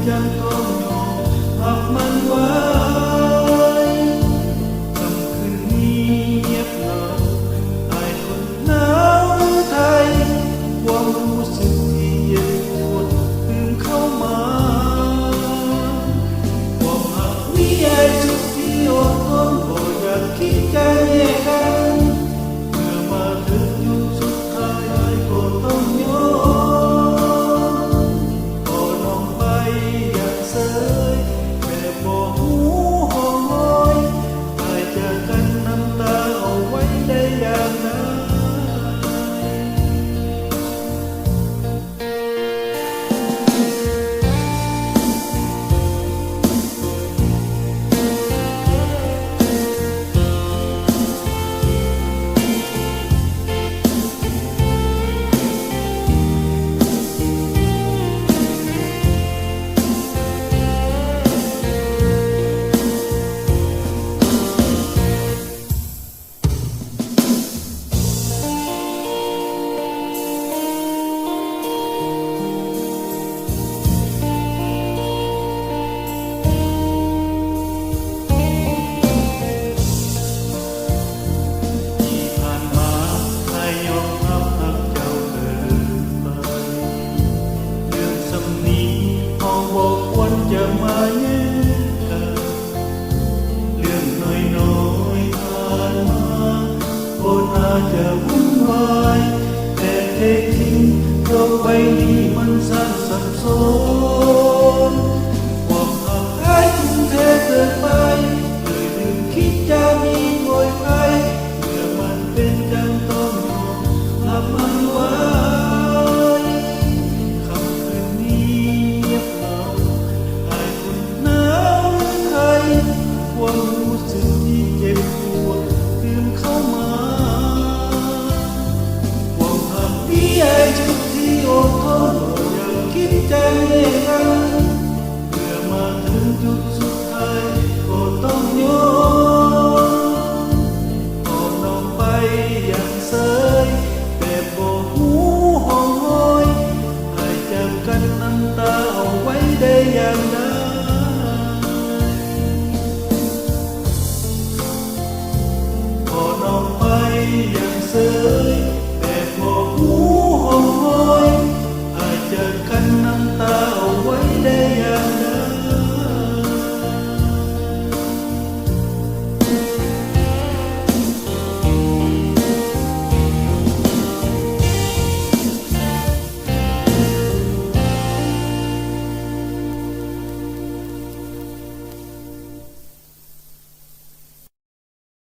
ยังต้องยอมพักมันไว้คำคืนนี้เงียบเหงาอายคนหนาวไทยความรู้สึกที่เย็นปวดลืมเข้ามาความหักนี้อายสุดที่อดทนบ่อยากคิดจะแยกกันเมื่อมาถึงยุคสุดท้ายอายก็ต้องยอมพอน้องไปอย่างเสยแบบบ่หูห้องหอยอายจะกันน้ำตาเอาไว้ได้อย่างไรจะมาแย่กันเรื่องน้อยๆผ่านมาคนอาจจะวุ่นวายแต่แท้จริงโลกใบนี้มันสับสน